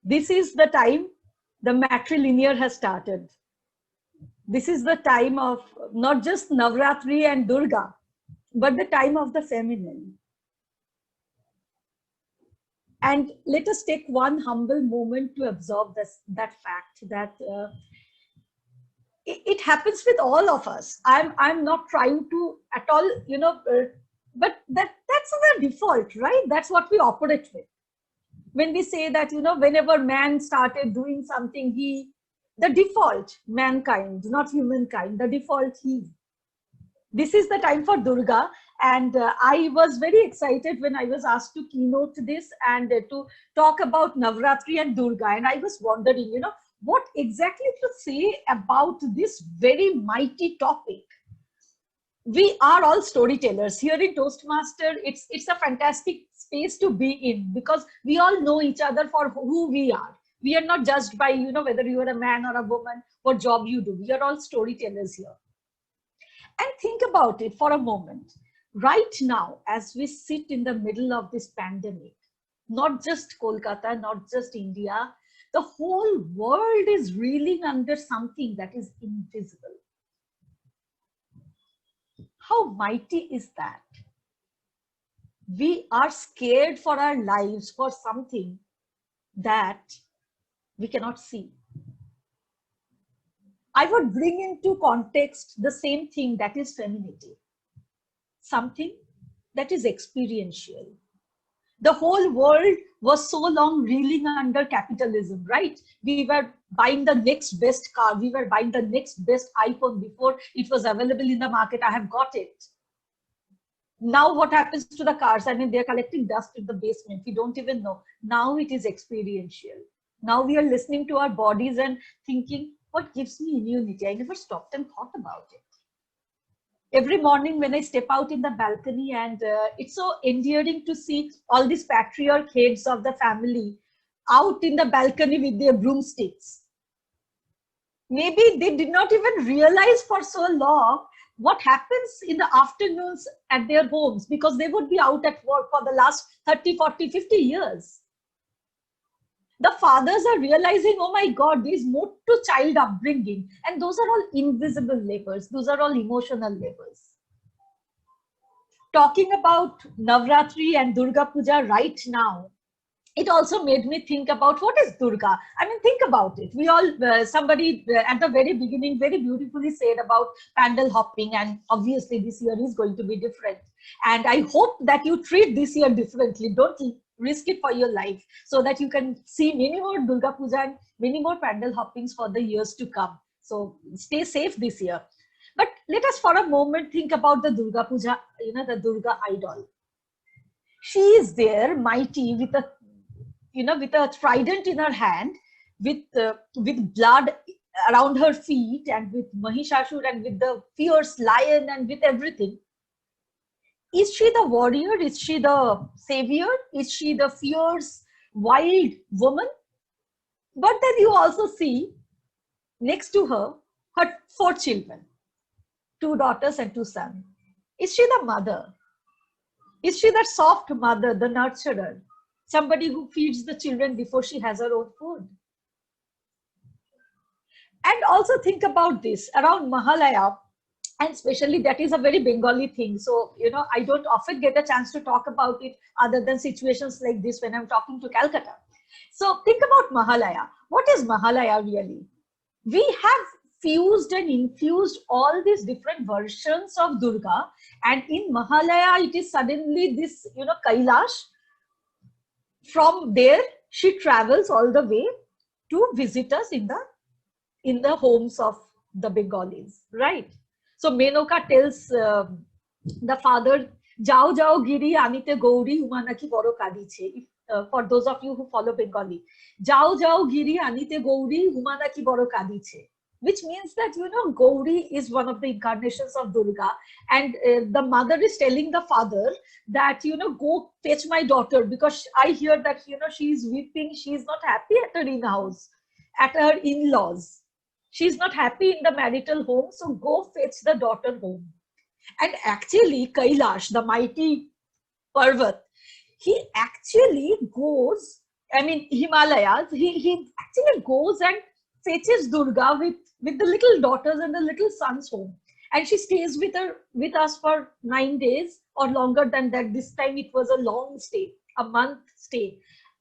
This is the time the matrilinear has started. This is the time of not just Navratri and Durga, but the time of the feminine. And let us take one humble moment to observe that fact that it happens with all of us. I'm not trying to at all, but that's the default, right? That's what we operate with. When we say that, whenever man started doing something, the default, mankind, not humankind, the default he. This is the time for Durga. And I was very excited when I was asked to keynote this and to talk about Navratri and Durga. And I was wondering, what exactly to say about this very mighty topic. We are all storytellers here in Toastmaster. It's a fantastic space to be in because we all know each other for who we are. We are not judged by, whether you are a man or a woman, what job you do. We are all storytellers here. And think about it for a moment. Right now, as we sit in the middle of this pandemic, not just Kolkata, not just India, the whole world is reeling under something that is invisible. How mighty is that? We are scared for our lives for something that we cannot see. I would bring into context the same thing, that is femininity. Something that is experiential. The whole world was so long reeling under capitalism, right? We were buying the next best car. We were buying the next best iPhone before it was available in the market. I have got it. Now what happens to the cars? I mean, they're collecting dust in the basement. We don't even know. Now it is experiential. Now we are listening to our bodies and thinking, what gives me immunity? I never stopped and thought about it. Every morning when I step out in the balcony, and it's so endearing to see all these patriarch heads of the family out in the balcony with their broomsticks. Maybe they did not even realize for so long what happens in the afternoons at their homes because they would be out at work for the last 30, 40, 50 years. The fathers are realizing, oh my God, there's more to child upbringing. And those are all invisible labors. Those are all emotional labors. Talking about Navratri and Durga Puja right now, it also made me think about what is Durga. I mean, think about it. We all, somebody at the very beginning very beautifully said about pandal hopping, and obviously this year is going to be different. And I hope that you treat this year differently. Don't risk it for your life so that you can see many more Durga Puja and many more pandal hoppings for the years to come. So stay safe this year. But let us for a moment think about the Durga Puja, the Durga idol. She is there, mighty, with a trident in her hand, with blood around her feet, and with Mahishasur, and with the fierce lion, and with everything. Is she the warrior? Is she the savior? Is she the fierce, wild woman? But then you also see next to her 4 children, 2 daughters and 2 sons. Is she the mother? Is she that soft mother, the nurturer? Somebody who feeds the children before she has her own food? And also think about this around Mahalaya. And especially that is a very Bengali thing. So, I don't often get a chance to talk about it other than situations like this when I'm talking to Calcutta. So think about Mahalaya. What is Mahalaya really? We have fused and infused all these different versions of Durga. And in Mahalaya, it is suddenly this, Kailash. From there, she travels all the way to visit us in the homes of the Bengalis, right? So Menoka tells the father, "Jao jao giri anite gauri umanaki boro kadiche." For those of you who follow Bengali, "Jao jao giri anite gauri umanaki boro kadiche," which means that Gauri is one of the incarnations of Durga, and the mother is telling the father that go fetch my daughter because I hear that she is weeping. She is not happy at her in-house, at her in-laws. She's not happy in the marital home, so go fetch the daughter home. And actually, Kailash, the mighty Parvat, he actually goes I mean, Himalayas, he actually goes and fetches Durga with the little daughters and the little sons home. And she stays with us for 9 days or longer than that. This time it was a long stay, a month stay.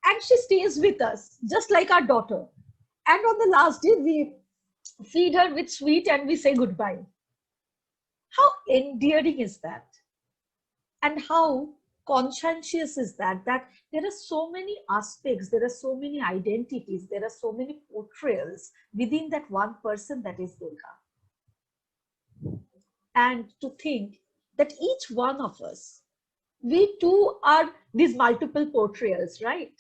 And she stays with us, just like our daughter. And on the last day, we feed her with sweet and we say goodbye. How endearing is that? And how conscientious is that there are so many aspects, there are so many identities, there are so many portrayals within that one person that is Durga. And to think that each one of us, we too are these multiple portrayals, right?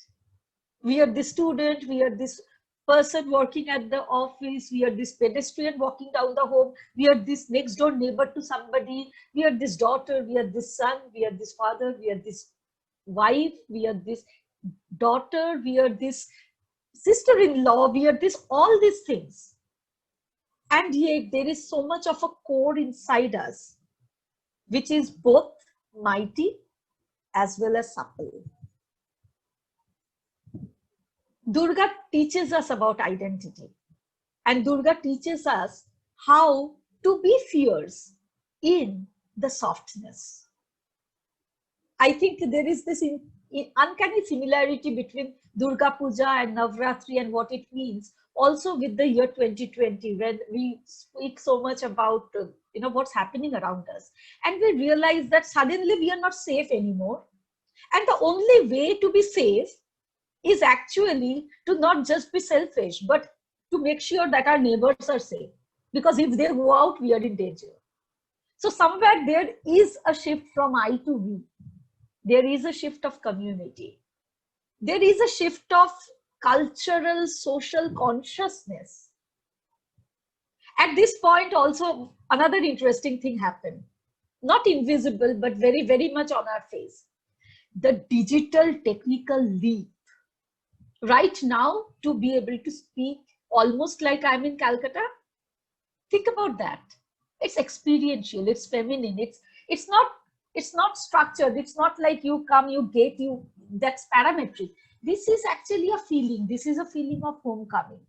We are the student, we are this person working at the office, we are this pedestrian walking down the home, we are this next door neighbor to somebody, we are this daughter, we are this son, we are this father, we are this wife, we are this daughter, we are this sister-in-law, we are this, all these things. And yet there is so much of a core inside us, which is both mighty as well as supple. Durga teaches us about identity, and Durga teaches us how to be fierce in the softness. I think there is this uncanny similarity between Durga Puja and Navratri and what it means, also with the year 2020, when we speak so much about what's happening around us, and we realize that suddenly we are not safe anymore, and the only way to be safe is actually to not just be selfish, but to make sure that our neighbors are safe. Because if they go out, we are in danger. So somewhere there is a shift from I to we. There is a shift of community. There is a shift of cultural, social consciousness. At this point also, another interesting thing happened. Not invisible, but very, very much on our face. The digital technical leap. Right now, to be able to speak almost like I'm in Calcutta, think about that. It's experiential, it's feminine, it's not structured, it's not like you come, you get, that's parametric. This is actually a feeling, this is a feeling of homecoming.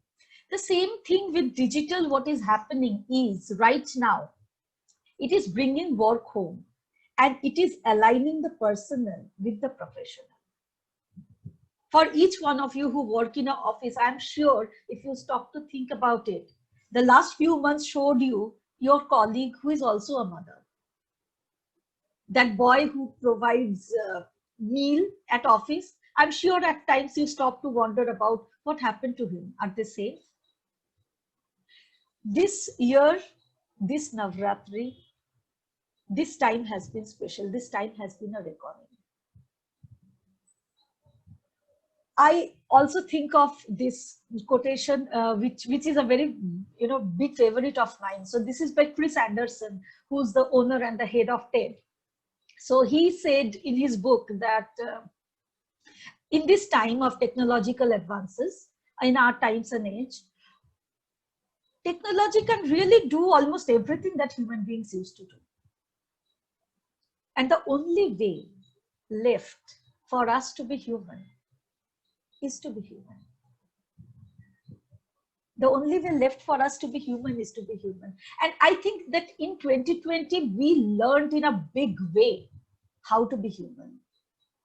The same thing with digital, what is happening is right now, it is bringing work home and it is aligning the personal with the professional. For each one of you who work in an office, I'm sure if you stop to think about it, the last few months showed you your colleague who is also a mother. That boy who provides meal at office, I'm sure at times you stop to wonder about what happened to him. Are they safe? This year, this Navratri, this time has been special. This time has been a reckoning. I also think of this quotation, which is a very big favorite of mine. So this is by Chris Anderson, who's the owner and the head of TED. So he said in his book that in this time of technological advances, in our times and age, technology can really do almost everything that human beings used to do. And the only way left for us to be human is to be human. The only way left for us to be human is to be human. And I think that in 2020, we learned in a big way how to be human.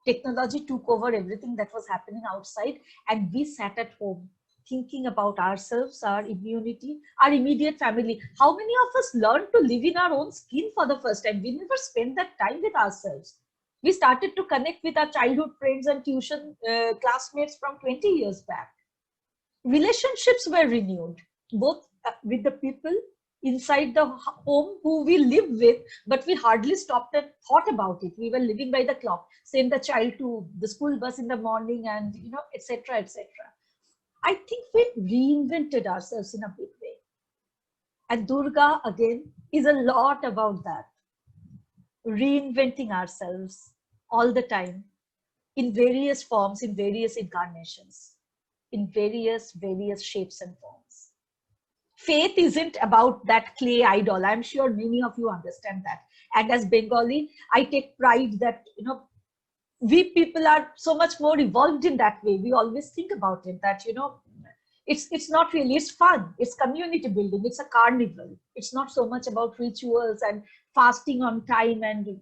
Technology took over everything that was happening outside, and we sat at home thinking about ourselves, our immunity, our immediate family. How many of us learned to live in our own skin for the first time? We never spent that time with ourselves. We started to connect with our childhood friends and tuition classmates from 20 years back. Relationships were renewed, both with the people inside the home who we live with, but we hardly stopped and thought about it. We were living by the clock, send the child to the school bus in the morning and, etc., etc. I think we reinvented ourselves in a big way. And Durga, again, is a lot about that. Reinventing ourselves all the time in various forms, in various incarnations, in various shapes and forms. Faith isn't about that clay idol. I'm sure many of you understand that. And as Bengali, I take pride that, we people are so much more evolved in that way. We always think about it that, it's not really, it's fun, it's community building, it's a carnival. It's not so much about rituals and fasting on time and,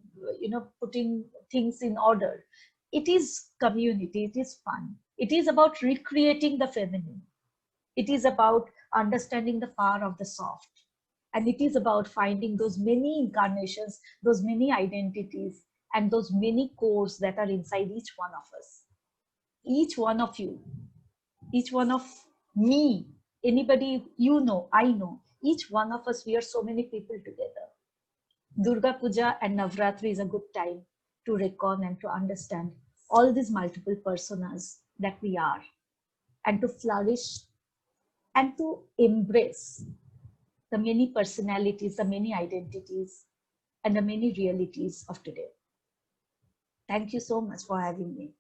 putting things in order. It is community, it is fun, it is about recreating the feminine, it is about understanding the power of the soft, and it is about finding those many incarnations, those many identities, and those many cores that are inside each one of us, each one of you, each one of me, anybody, I know, each one of us, we are so many people together. Durga Puja and Navratri is a good time to reckon and to understand all these multiple personas that we are, and to flourish and to embrace the many personalities, the many identities, and the many realities of today. Thank you so much for having me.